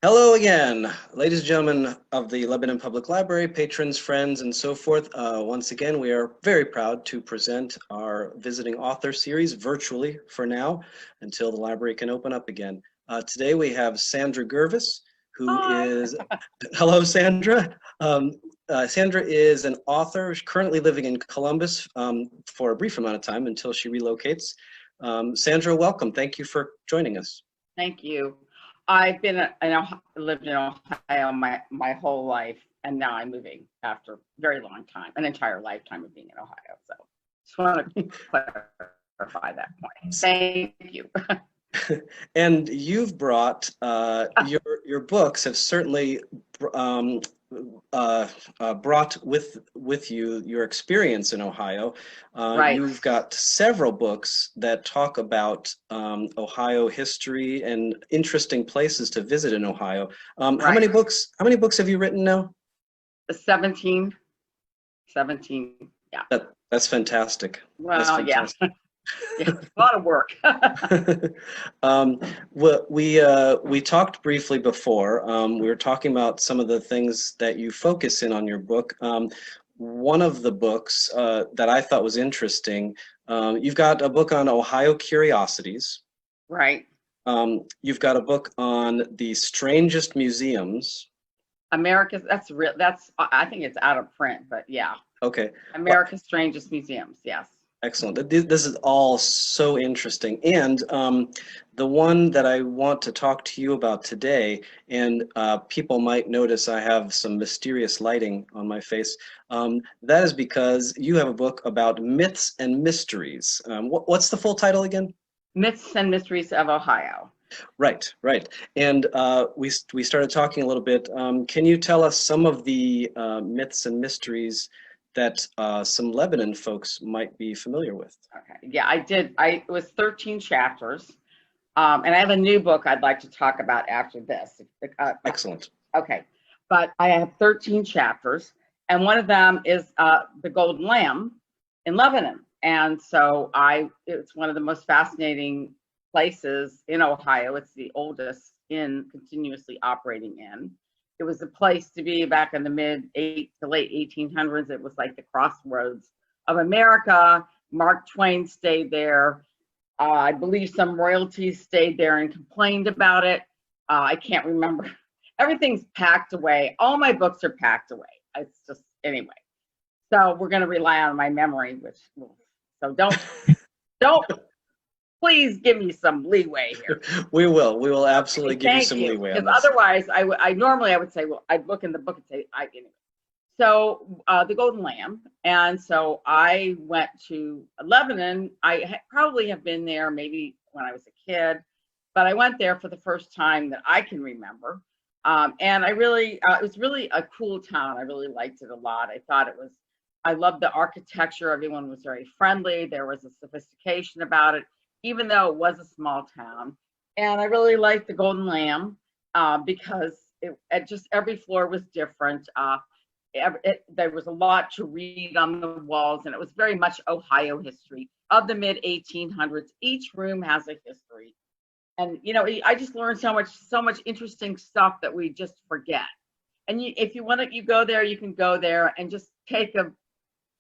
Hello again, ladies and gentlemen of the Lebanon Public Library, patrons, friends, and so forth. Once again, we are very proud to present our visiting author series virtually for now until the library can open up again. Today we have Sandra Gurvis, who Hi. is, hello Sandra. Sandra is an author currently living in Columbus for a brief amount of time until she relocates. Sandra, welcome. Thank you for joining us. Thank you. I've lived in Ohio my whole life, and now I'm moving after a very long time, an entire lifetime of being in Ohio. So just want to clarify that point. Thank you. And you've brought your books have certainly um, brought with you your experience in Ohio. Right. You've got several books that talk about Ohio history and interesting places to visit in Ohio. How many Right. books? How many books have you written now? 17. Yeah. That's fantastic. That's Well, yeah. fantastic. Yeah. A lot of work. Well, we talked briefly before. We were talking about some of the things that you focus in on your book. One of the books that I thought was interesting, you've got a book on Ohio curiosities. Right. You've got a book on the strangest museums. America's that's real. I think it's out of print, but yeah. Okay. Well, America's Strangest Museums. Yes. excellent. This is all so interesting. And the one that I want to talk to you about today, and people might notice I have some mysterious lighting on my face. That is because you have a book about myths and mysteries. What's the full title again? Myths and Mysteries of Ohio. Right, right. And we started talking a little bit. Can you tell us some of the myths and mysteries that some Lebanon folks might be familiar with? Okay. Yeah, I did. It was 13 chapters. And I have a new book I'd like to talk about after this. Excellent. Okay. But I have 13 chapters, and one of them is the Golden Lamb in Lebanon. And so it's one of the most fascinating places in Ohio. It's the oldest inn continuously operating in. It was a place to be back in the late 1800s. It was like the crossroads of America. Mark Twain stayed there. I believe some royalties stayed there and complained about it. I can't remember. Everything's packed away. All my books are packed away. It's just, anyway. So we're going to rely on my memory, so don't, please give me some leeway here. We will. We will absolutely Okay, give you thank some you. leeway on Because this. otherwise, I normally would say, well, I'd look in the book and say, anyway. So the Golden Lamb, and so I went to Lebanon. I probably have been there maybe when I was a kid, but I went there for the first time that I can remember. And it was really a cool town. I really liked it a lot. I loved the architecture. Everyone was very friendly. There was a sophistication about it, even though it was a small town. And I really liked the Golden Lamb because just every floor was different. There was a lot to read on the walls, and it was very much Ohio history of the mid 1800s. Each room has a history, and I just learned so much interesting stuff that we just forget. And if you want to, you go there, you can go there and just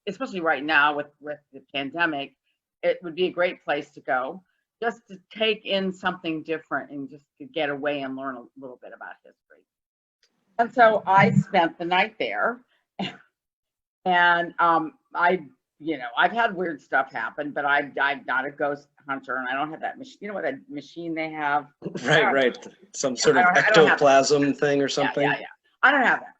especially right now with the pandemic, it would be a great place to go, just to take in something different and just to get away and learn a little bit about history. And so I spent the night there, and I've had weird stuff happen, but I'm not a ghost hunter, and I don't have that machine. You know what that machine they have? Right, right. Some sort of I don't have ectoplasm thing or something. Yeah. I don't have that.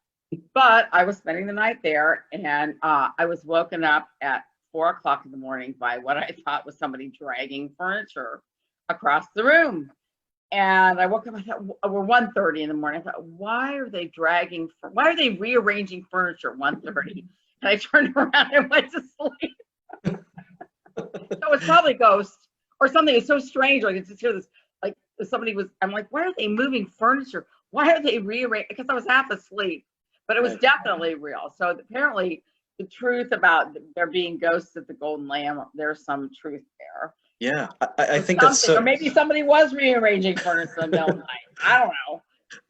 But I was spending the night there, and I was woken up at 4 o'clock in the morning by what I thought was somebody dragging furniture across the room. And I woke up, I thought, we're 1:30 in the morning. I thought, why are they rearranging furniture at 1:30? And I turned around and went to sleep. So it's probably ghosts or something. It's so strange. Like, it's just hear this, like I'm like, why are they moving furniture? Why are they rearranging? Because I was half asleep, but it was definitely real. So apparently the truth about there being ghosts at the Golden Lamb, there's some truth there. Yeah, I think that's so. Or maybe somebody was rearranging furniture in the middle of the night. I don't know.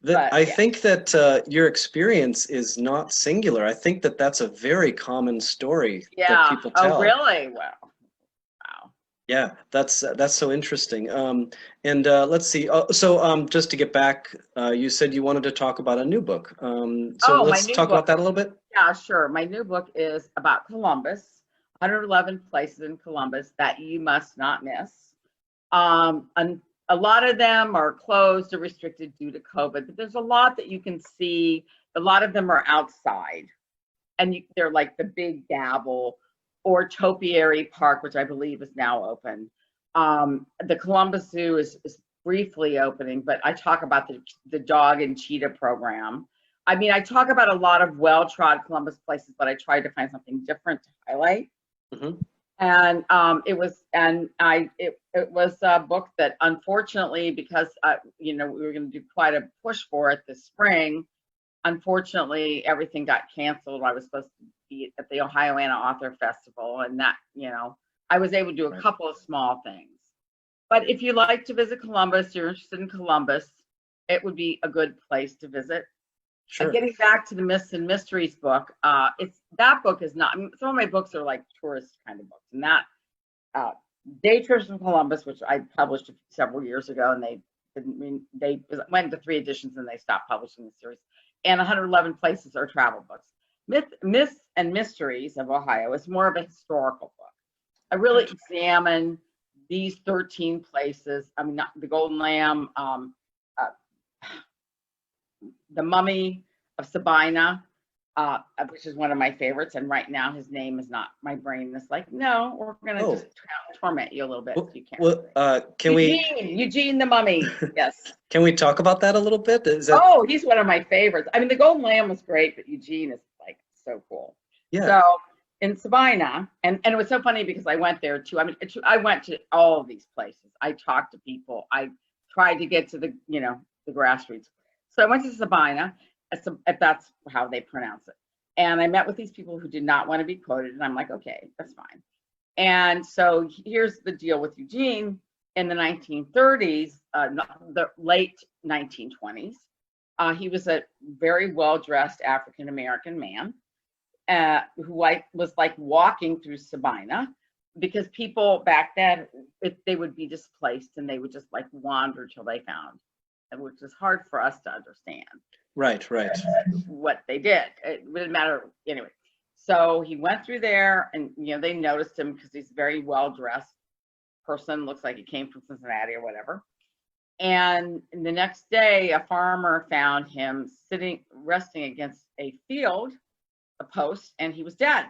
But I yeah, think that your experience is not singular. I think that that's a very common story that yeah. people Oh, tell. really? Well, wow. Yeah, that's so interesting. And let's see. So just to get back, you said you wanted to talk about a new book. So Oh, my let's new talk book. about that a little bit. Yeah, sure. My new book is about Columbus, 111 places in Columbus that you must not miss. And a lot of them are closed or restricted due to COVID, but there's a lot that you can see. A lot of them are outside, and they're like the Big Gavel or Topiary Park, which I believe is now open. The Columbus Zoo is briefly opening, but I talk about the dog and cheetah program. I mean, I talk about a lot of well-trod Columbus places, but I tried to find something different to highlight. Hmm. And it was a book that unfortunately, because we were going to do quite a push for it this spring, unfortunately everything got canceled. I was supposed to be at the Ohio Anna Author Festival, and that, I was able to do a Right. couple of small things. But if you like to visit Columbus, you're interested in Columbus, it would be a good place to visit. And Sure. getting back to the Myths and Mysteries book, that book is not, I mean, some of my books are like tourist kind of books, and that uh, Day Trips from Columbus, which I published several years ago, and they didn't mean they went to 3 editions and they stopped publishing the series. And 111 Places are travel books. Myths and Mysteries of Ohio is more of a historical book. I really Right. examine these 13 places. I mean, not the Golden Lamb, uh, the Mummy of Sabina, which is one of my favorites. And right now, his name is not. My brain is like, no, we're gonna just Oh, torment you a little bit. well, So you can't well, remember. can we Eugene the Mummy. Yes. can we talk about that a little bit? Is that Oh, he's one of my favorites. I mean, the Golden Lamb was great, but Eugene is like so cool. yeah. So in Sabina, and it was so funny because I went there too. I mean, I went to all of these places. I talked to people. I tried to get to the grassroots. So I went to Sabina, if that's how they pronounce it. And I met with these people who did not want to be quoted. And I'm like, okay, that's fine. And so here's the deal with Eugene in the 1930s, the late 1920s. He was a very well-dressed African American man who was like walking through Sabina, because people back then, they would be displaced and they would just like wander till they found, which is hard for us to understand Right, right. what they did. It didn't matter anyway. So he went through there, and they noticed him because he's a very well dressed person. Looks like he came from Cincinnati or whatever. And the next day, a farmer found him resting against a post, and he was dead.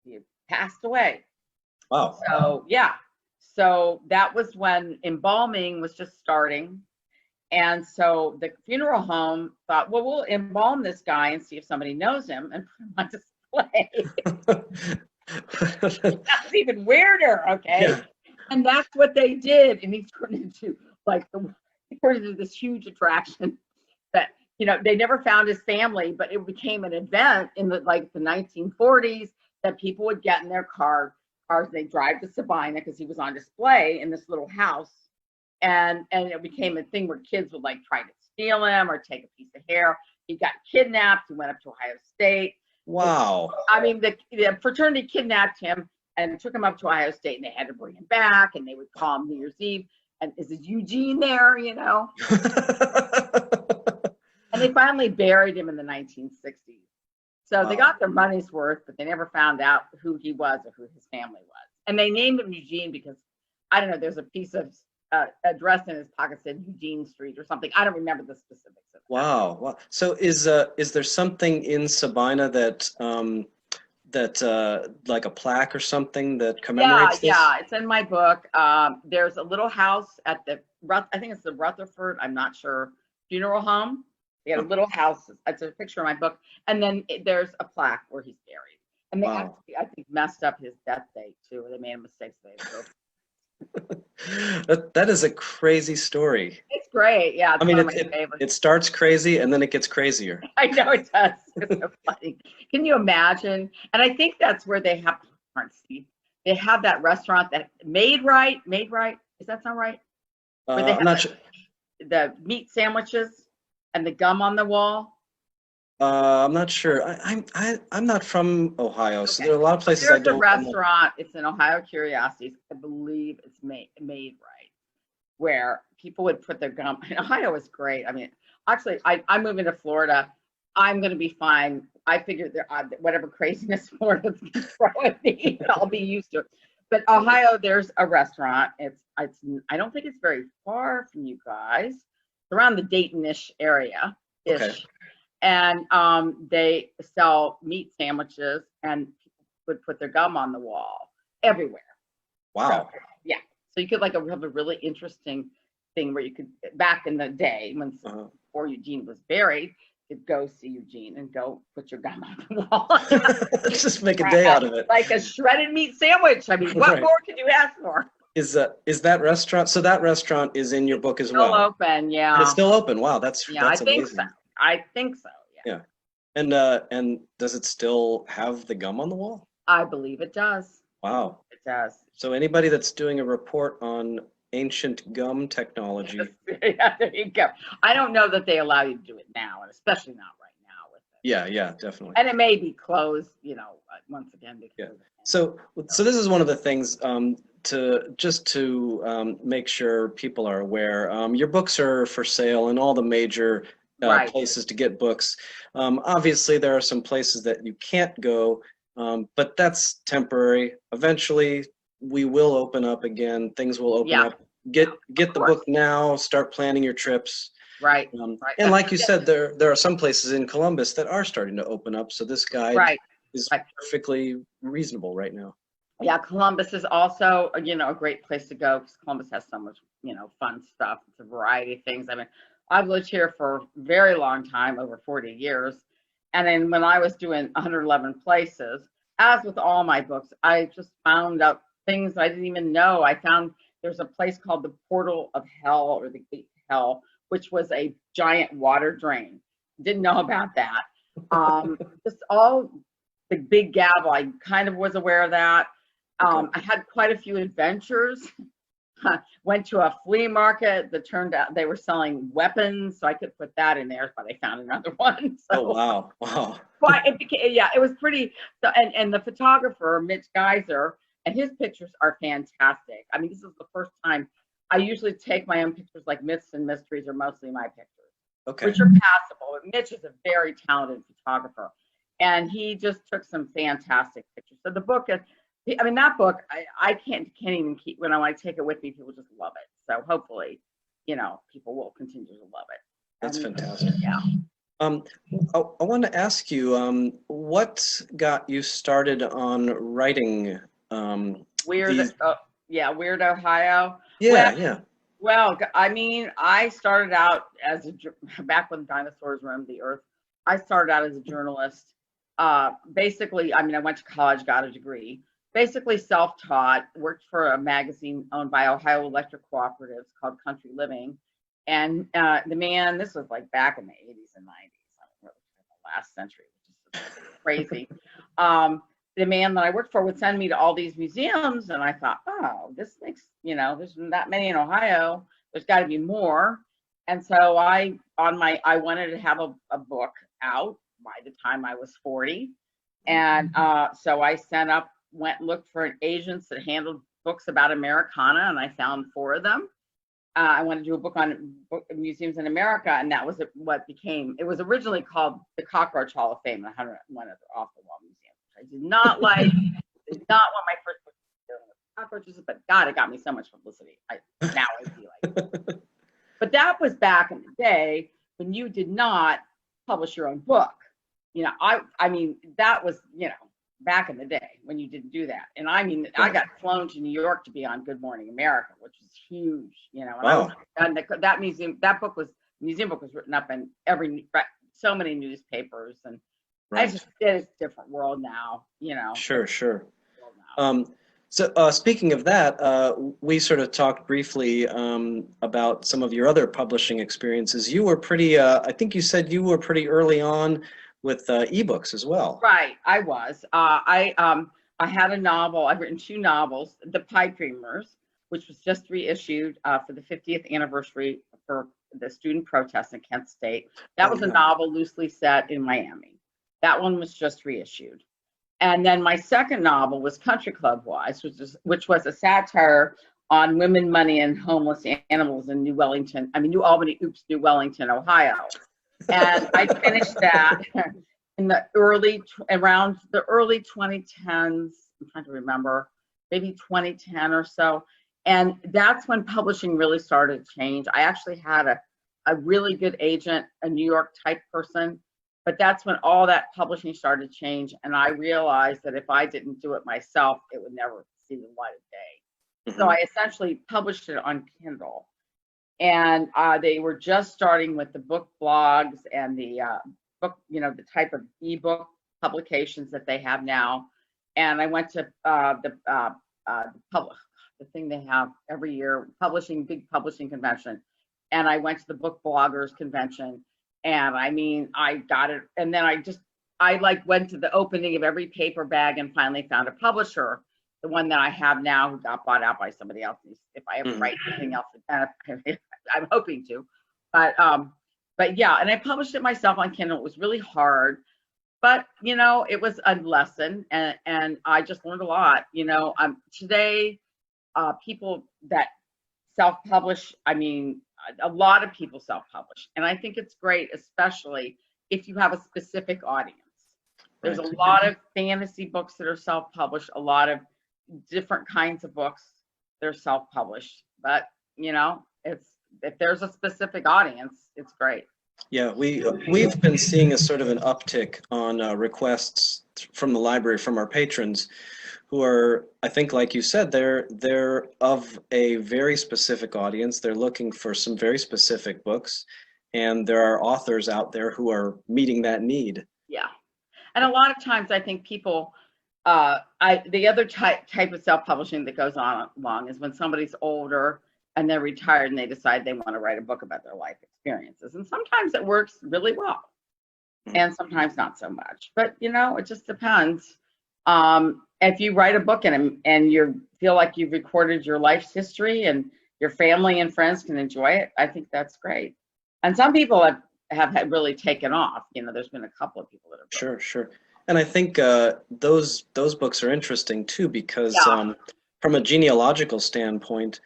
He had passed away. Wow. So yeah, so that was when embalming was just starting. And so the funeral home thought, well, we'll embalm this guy and see if somebody knows him and put him on display. That's even weirder, okay? Yeah. And that's what they did. And he turned into this huge attraction that, they never found his family, but it became an event in the 1940s that people would get in their cars, they drive to Sabina because he was on display in this little house. And it became a thing where kids would try to steal him or take a piece of hair. He got kidnapped. He went up to Ohio State. Wow. I mean, the fraternity kidnapped him and took him up to Ohio State, and they had to bring him back, and they would call him New Year's Eve. And is Eugene there? And they finally buried him in the 1960s. So they Wow. got their money's worth, but they never found out who he was or who his family was. And they named him Eugene because, I don't know, there's a piece of address in his pocket said Eugene Street or something. I don't remember the specifics of it. Wow. Wow. So is there something in Sabina that like a plaque or something that Yeah, commemorates this? yeah, it's in my book. There's a little house at I think it's the Rutherford, I'm not sure, funeral home. They had a Huh. little house. It's a picture in my book. And then there's a plaque where he's buried. And they Wow. actually, I think, messed up his death date too. They made a mistake. That is a crazy story. It's great. Yeah, I it's mean, one of my favorites. it starts crazy and then it gets crazier. I know it does. It's so funny. Can you imagine? And I think that's where they have, Steve, they have that restaurant that Made Right. Does that sound right? Where they I'm have not sure. the meat sandwiches. and the gum on the wall. I'm not sure. I'm not from Ohio, so there Okay. are a lot of places I There's a don't. I'm not- restaurant. It's in Ohio Curiosities. I believe it's made right, where people would put their gum. And Ohio is great. I mean, actually, I'm moving to Florida. I'm going to be fine. I figured there, whatever craziness Florida's going to throw at me, I'll be used to it. But Ohio, there's a restaurant. It's. I don't think it's very far from you guys. It's around the Dayton-ish area, ish. Okay. And they sell meat sandwiches, and people would put their gum on the wall everywhere. Wow. So, yeah. So you could like have a really interesting thing where you could, back in the day when before Eugene was buried, you could go see Eugene and go put your gum on the wall. Just make a day out of it. Like a shredded meat sandwich. I mean, what more could you ask for? Is that restaurant? So that restaurant is in your book as well. Still open, yeah. And it's still open. Wow, that's I think amazing. so. I think so. Yeah. And does it still have the gum on the wall? I believe it does. Wow. It does. So anybody that's doing a report on ancient gum technology. Yeah, there you go. I don't know that they allow you to do it now, and especially not right now with it. Yeah, definitely. And it may be closed, once again. Because So this is one of the things to make sure people are aware. Your books are for sale in all the major places to get books. Obviously, there are some places that you can't go, but that's temporary. Eventually, we will open up again. Things will open up. Get the book now. Start planning your trips. Right. And like you said, there are some places in Columbus that are starting to open up. So this guide is perfectly reasonable right now. Yeah, Columbus is also a great place to go because Columbus has so much fun stuff. It's a variety of things. I mean, I've lived here for a very long time, over 40 years. And then when I was doing 111 places, as with all my books, I just found out things I didn't even know. I found there's a place called the Portal of Hell, or the Gate to Hell, which was a giant water drain. Didn't know about that. Just all the Big Gavel, I kind of was aware of that. I had quite a few adventures. Went to a flea market that turned out they were selling weapons, so I could put that in there, but I found another one. So, wow. But it was pretty. So, and the photographer, Mitch Geiser, and his pictures are fantastic. I mean, this is the first time. I usually take my own pictures, like myths and mysteries are mostly my pictures, which are passable. But Mitch is a very talented photographer, and he just took some fantastic pictures. So the book is. I mean, that book, I can't even keep, when I take it with me, people just love it. So hopefully, people will continue to love it. That's fantastic. Yeah. I want to ask you, what got you started on writing? Weird Ohio. Yeah. Well, I mean, I started out back when dinosaurs roamed the earth. I started out as a journalist. Basically, I mean, I went to college, got a degree. Basically self-taught, worked for a magazine owned by Ohio Electric Cooperatives called Country Living. And the man, this was like back in the 80s and 90s, the last century, which is crazy. The man that I worked for would send me to all these museums, and I thought, oh, this makes, there's not that many in Ohio. There's got to be more. And so I wanted to have a book out by the time I was 40. And so I went and looked for agents that handled books about Americana, and I found 4 of them. I wanted to do a book on museums in America, and that was what became. It was originally called the Cockroach Hall of Fame, and 101 other off-the-wall museums. I did not like. Did not want my first book to be dealing with cockroaches, but God, it got me so much publicity. Now I feel like. But that was back in the day when you did not publish your own book. I mean, that was back in the day when you didn't do that. And I mean, I got flown to New York to be on Good Morning America, which is huge, and wow. that museum book was written up in so many newspapers, and it's a different world now, Sure. So speaking of that, we sort of talked briefly about some of your other publishing experiences. You were pretty, I think you said you were pretty early on with ebooks as well. Right, I was. I had a novel. I've written 2 novels, The Pie Dreamers, which was just reissued for the 50th anniversary for the student protest in Kent State. That Oh, was a yeah. novel loosely set in Miami. That one was just reissued. And then my second novel was Country Club Wives, which was a satire on women, money, and homeless animals in New Albany, New Wellington, Ohio. And I finished that in the around the early 2010s. I'm trying to remember, maybe 2010 or so. And that's when publishing really started to change. I actually had a really good agent, a New York type person, but that's when all that publishing started to change. And I realized that if I didn't do it myself, it would never see the light of day. So I essentially published it on Kindle. And they were just starting with the book blogs and the book, the type of ebook publications that they have now. And I went to the thing they have every year, big publishing convention. And I went to the book bloggers convention. And I got it. And then I went to the opening of every paper bag and finally found a publisher, the one that I have now, who got bought out by somebody else. If I ever write anything else, I'm hoping to. But yeah, and I published it myself on Kindle. It was really hard, but it was a lesson, and I just learned a lot. Today, people that self-publish, a lot of people self-publish, and I think it's great, especially if you have a specific audience. There's a lot of fantasy books that are self-published, a lot of different kinds of books that are self-published, but if there's a specific audience, it's great. Yeah, we've been seeing a sort of an uptick on requests from the library from our patrons, who are, I think, like you said, they're of a very specific audience. They're looking for some very specific books, and there are authors out there who are meeting that need. Yeah, and a lot of times I think people, the other type of self-publishing that goes on along is when somebody's older and they're retired and they decide they want to write a book about their life experiences. And sometimes it works really well, and sometimes not so much. But it just depends. If you write a book and you feel like you've recorded your life's history and your family and friends can enjoy it, I think that's great. And some people have really taken off. There's been a couple of people that have. Sure. And I think those books are interesting too, because from a genealogical standpoint,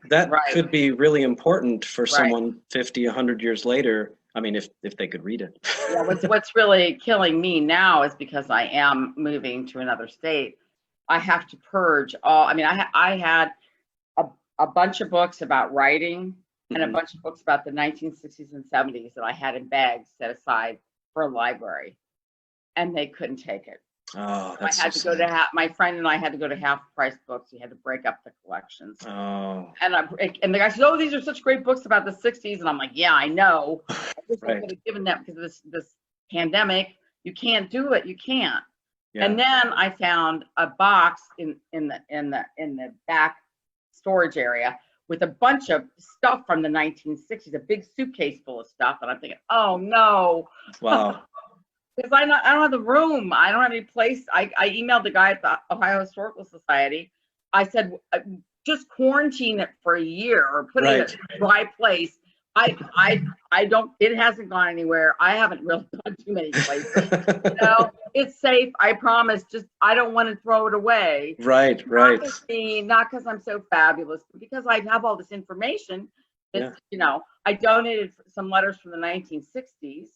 that could be really important for someone 50, 100 years later. If they could read it. Yeah, what's really killing me now is because I am moving to another state. I have to purge all. I had a bunch of books about writing and a bunch of books about the 1960s and 70s that I had in bags set aside for a library, and they couldn't take it. Oh, that's I had to go to my friend and I had to go to half-price books. We had to break up the collections. Oh. And the guy said, "Oh, these are such great books about the 60s." And I'm like, "Yeah, I know. I wish I could have given them, because of this pandemic. You can't do it. You can't." Yeah. And then I found a box in the back storage area with a bunch of stuff from the 1960s, a big suitcase full of stuff. And I'm thinking, "Oh no." Wow. Because I don't have the room. I don't have any place. I emailed the guy at the Ohio Historical Society. I said, just quarantine it for a year or put it in a dry place. I don't, it hasn't gone anywhere. I haven't really gone too many places. It's safe. I promise. Just, I don't want to throw it away. Right. Not because I'm so fabulous, but because I have all this information. It's, I donated some letters from the 1960s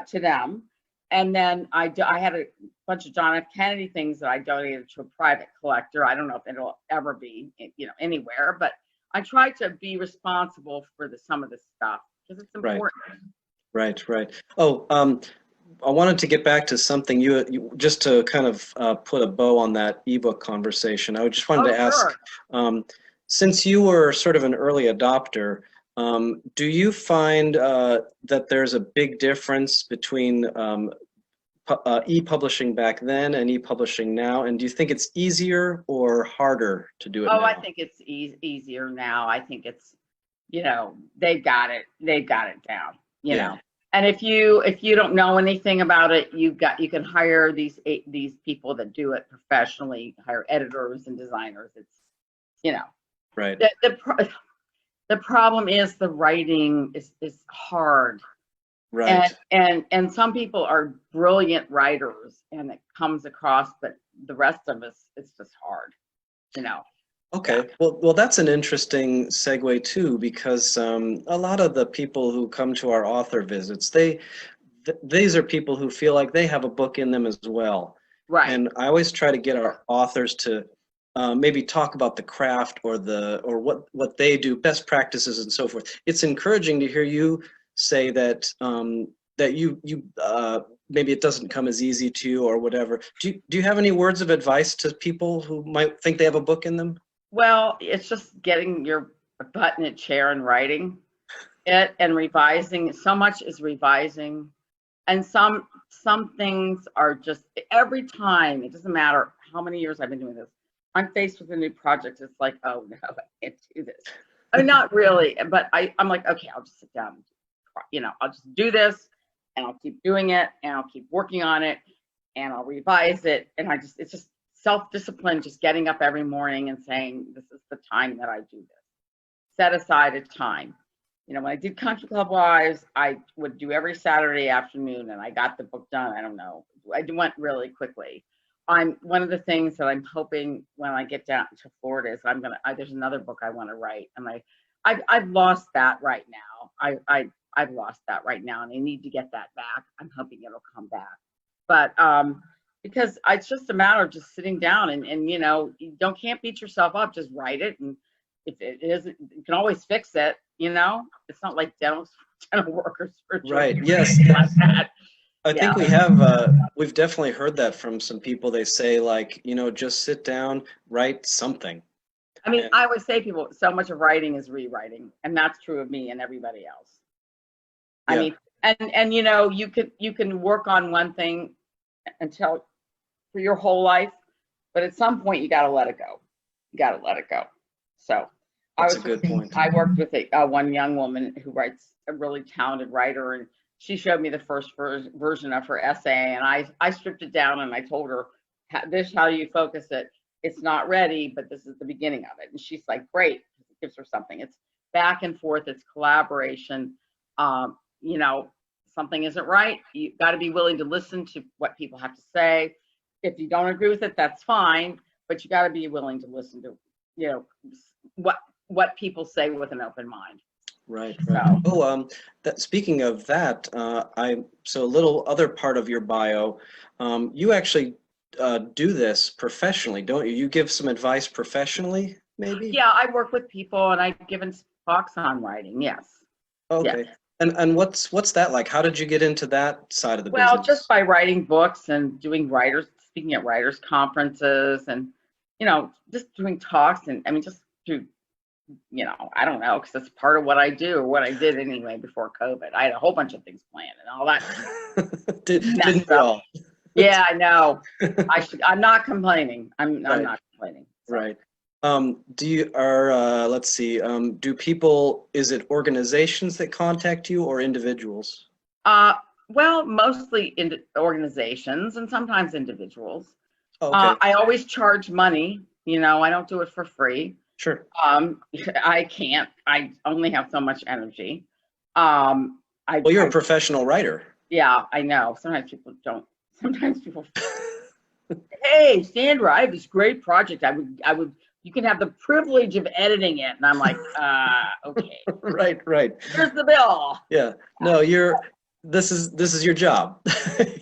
to them. And then I had a bunch of John F. Kennedy things that I donated to a private collector. I don't know if it'll ever be, anywhere, but I try to be responsible for some of this stuff because it's important. Right. Oh, I wanted to get back to something you just to kind of put a bow on that ebook conversation. I just wanted to ask, since you were sort of an early adopter, do you find that there's a big difference between e-publishing back then and e-publishing now? And do you think it's easier or harder to do it now? I think it's easier now. I think it's, they've got it down, you know. And if you don't know anything about it, you can hire these people that do it professionally, hire editors and designers. It's, Right. The problem is the writing is hard. Right. And some people are brilliant writers and it comes across, but the rest of us, it's just hard, you know. Yeah. Okay. Well, that's an interesting segue too, because a lot of the people who come to our author visits, these are people who feel like they have a book in them as well. Right. And I always try to get our authors to maybe talk about the craft or what they do, best practices and so forth. It's encouraging to hear you say that that you maybe it doesn't come as easy to you or whatever. Do you have any words of advice to people who might think they have a book in them? Well, it's just getting your butt in a chair and writing it and revising. So much is revising. And some things are just every time, it doesn't matter how many years I've been doing this. I'm faced with a new project. It's like, oh no, I can't do this. I mean, not really, but I'm like, okay, I'll just sit down, I'll just do this and I'll keep doing it and I'll keep working on it and I'll revise it. And it's just self-discipline, just getting up every morning and saying, this is the time that I do this. Set aside a time. When I did Country Club Wives, I would do every Saturday afternoon and I got the book done. I don't know. I went really quickly. One of the things that I'm hoping when I get down to Florida is there's another book I want to write. And I've lost that right now. I've lost that right now and I need to get that back. I'm hoping it'll come back. But because it's just a matter of just sitting down and you can't beat yourself up, just write it. And if it isn't, you can always fix it, It's not like dental workers for Right. Yes. like that. I think we've definitely heard that from some people. They say like, just sit down, write something. I mean, And I always say people, so much of writing is rewriting, and that's true of me and everybody else. I yeah, mean, and you can work on one thing until for your whole life, but at some point you got to let it go. You got to let it go. So that's a good point. I worked with one young woman who writes, a really talented writer, and she showed me the first version of her essay, and I stripped it down and I told her, this is how you focus it. It's not ready, but this is the beginning of it. And she's like, great. It gives her something. It's back and forth. It's collaboration. Something isn't right. You got to be willing to listen to what people have to say. If you don't agree with it, that's fine, but you got to be willing to listen to, what people say with an open mind. Right. So, Oh, speaking of that, so a little other part of your bio, you actually do this professionally, don't you? You give some advice professionally, maybe? yeah, I work with people and I've given talks on writing. Yes. Yes. Okay. And what's that like? How did you get into that side of the Well, just business? by writing books and speaking at writers conferences and, just doing talks and I mean, just to, I don't know, because it's part of what I do or what I did anyway before COVID. I had a whole bunch of things planned and all that. Didn't we all? Yeah, I know. I'm not complaining. I'm Right. not complaining. So. Right. Let's see, is it organizations that contact you or individuals? Well, mostly in organizations and sometimes individuals. Oh, okay. I always charge money. I don't do it for free. Sure. I can't. I only have so much energy. Well, you're a professional writer. Yeah, I know. Sometimes people don't. Sometimes people. Hey, Sandra, I have this great project. I would. You can have the privilege of editing it, and I'm like, okay. Right. Here's the bill. Yeah. No, this is your job.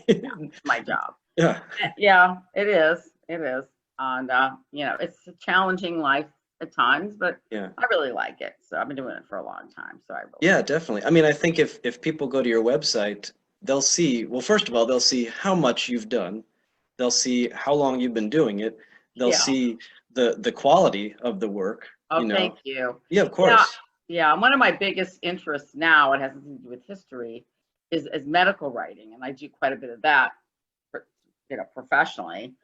Yeah, my job. Yeah. Yeah, it is. It is. And it's a challenging life at times, but Yeah. I really like it. So I've been doing it for a long time. So I really Yeah, definitely. I mean, I think if people go to your website, they'll see, well, first of all, they'll see how much you've done. They'll see how long you've been doing it. They'll Yeah. see the quality of the work, Oh, thank you. Yeah, of course. Yeah. One of my biggest interests now, it has nothing to do with history, is medical writing, and I do quite a bit of that, professionally.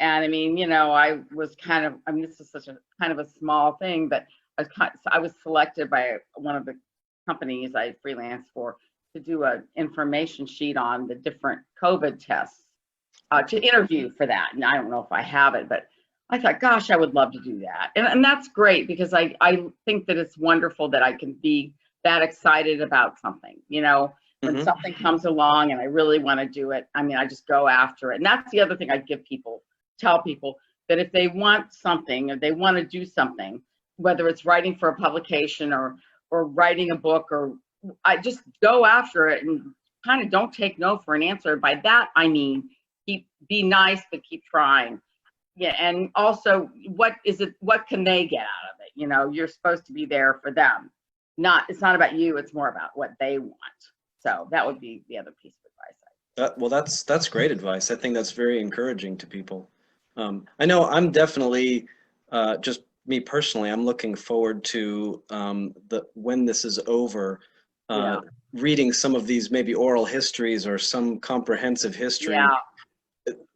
And I mean, I was this is such a kind of a small thing, but I was selected by one of the companies I freelance for to do an information sheet on the different COVID tests, to interview for that. And I don't know if I have it, but I thought, gosh, I would love to do that. And that's great because I think that it's wonderful that I can be that excited about something, when Hmm. something comes along and I really want to do it. I mean, I just go after it. And that's the other thing I tell people that if they want something or they want to do something, whether it's writing for a publication or writing a book, or I just go after it and kind of don't take no for an answer. By that, I mean, be nice, but keep trying. Yeah, and also, what can they get out of it? You're supposed to be there for them. It's not about you, it's more about what they want. So that would be the other piece of advice. Well, that's great advice. I think that's very encouraging to people. I know I'm definitely, just me personally, I'm looking forward to the when this is over, uh, Yeah, reading some of these maybe oral histories or some comprehensive history. yeah.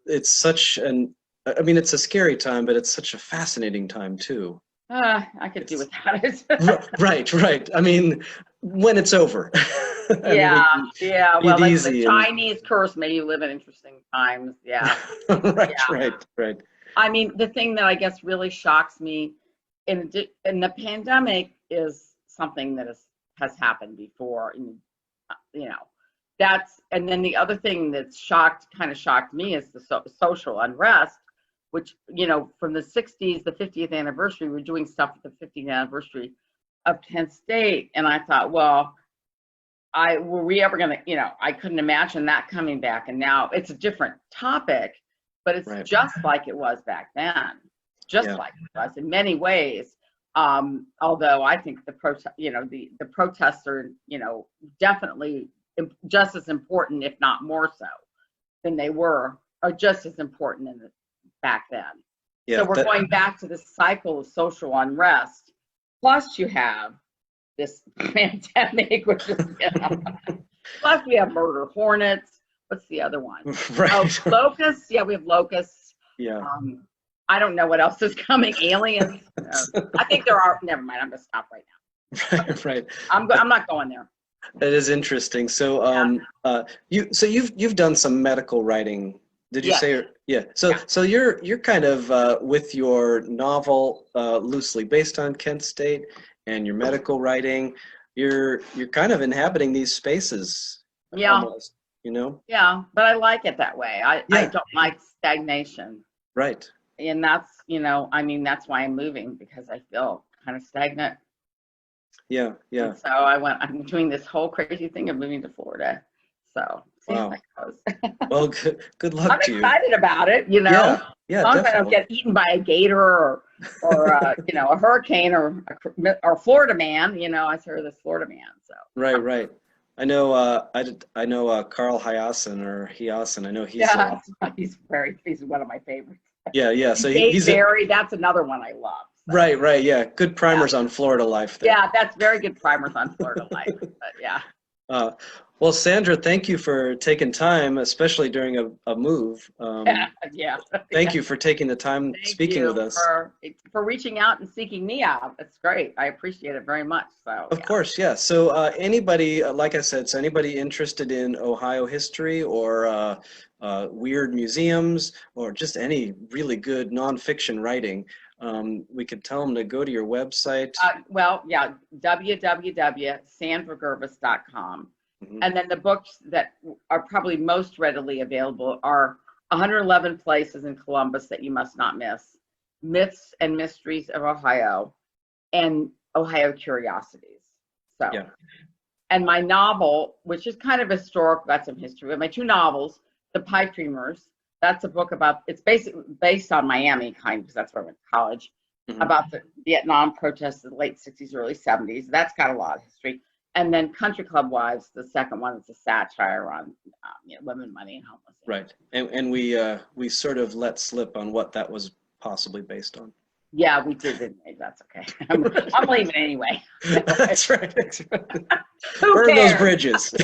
It's such an, I mean, it's a scary time, but it's such a fascinating time too. I could do It's without it. right, right. I mean, when it's over, and we Yeah, can yeah. breathe Well, like the easy and Chinese curse, may you live in interesting times. Yeah, yeah. right, right, right. I mean, the thing that I guess really shocks me in the pandemic is something that has happened before. And, you know, and then the other thing that's kind of shocked me is the social unrest, which, from the 60s, the 50th anniversary, we're doing stuff at the 50th anniversary of Kent State. And I thought, well, were we ever going to, I couldn't imagine that coming back. And now it's a different topic, but it's Right. just like it was back then, just Yeah. like it was in many ways. Although I think the protests are, definitely just as important, if not more so than they were, or just as important back then. Yeah. So we're going back to this cycle of social unrest. Plus you have this pandemic, which is, plus we have murder hornets. What's the other one? Right. Oh, locusts. Yeah, we have locusts. Yeah. I don't know what else is coming. Aliens. I think there are. Never mind. I'm gonna stop right now. Right. Right. I'm not going there. That is interesting. So, you've done some medical writing. Did you Yes. say? Yeah. So, Yeah. so you're kind of with your novel loosely based on Kent State and your medical writing. You're kind of inhabiting these spaces Yeah. almost. Yeah, but I like it that way. I Yeah. don't like stagnation, Right. and that's that's why I'm moving, because I feel kind of stagnant. Yeah. Yeah. And so I'm doing this whole crazy thing of moving to Florida. So see how Wow. that goes. Well, good luck I'm to you. excited about it, Yeah. Yeah. As long as I don't Definitely. get eaten by a gator or a hurricane or a Florida man. I serve this Florida man. So Right. Right. I know. I know Carl Hyacinth or Hyacinth. I know he's. yeah, he's one of my favorites. Yeah. Yeah. So Dave he's. Barry, that's another one I love. So. Right. Right. Yeah. Good primers on Florida life there. Yeah, that's very good primers on Florida life. But yeah. Uh, well, Sandra, thank you for taking time, especially during a move. Yeah. Thank you for taking the time Thank speaking you with us. for reaching out and seeking me out. That's great. I appreciate it very much. So Of course, yeah. So anybody, like I said, so anybody interested in Ohio history or weird museums or just any really good nonfiction writing, we could tell them to go to your website. www.sandragurvis.com. Mhm. And then the books that are probably most readily available are 111 Places in Columbus That You Must Not Miss, Myths and Mysteries of Ohio, and Ohio Curiosities. So, Yeah. and my novel, which is kind of historical, got some history, but my two novels, The Pipe Dreamers, that's a book it's basically based on Miami, because that's where I went to college, Mhm. about the Vietnam protests of the late 60s, early 70s. That's got a lot of history. And then Country Club Wives, the second one, is a satire on women, money, and homelessness. Right. And we sort of let slip on what that was possibly based on. Yeah, we did, didn't we? That's okay. I'm leaving anyway. That's right. Who Burn cares? those bridges.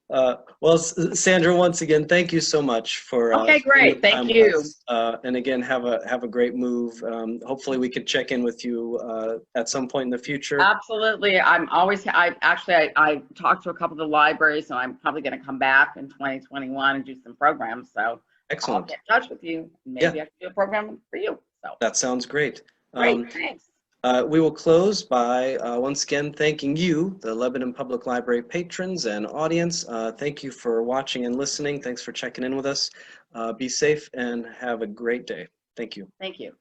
Well, Sandra, once again, thank you so much for Okay, great. spending Thank time with you. us. And again, have a great move. Hopefully, we could check in with you at some point in the future. Absolutely. I talked to a couple of the libraries, so I'm probably going to come back in 2021 and do some programs. So I'll Excellent. get in touch with you. Yeah, Maybe I can do a program for you. So that sounds great. great, thanks. We will close by once again thanking you, the Lebanon Public Library patrons and audience. Thank you for watching and listening. Thanks for checking in with us. Be safe and have a great day. Thank you. Thank you.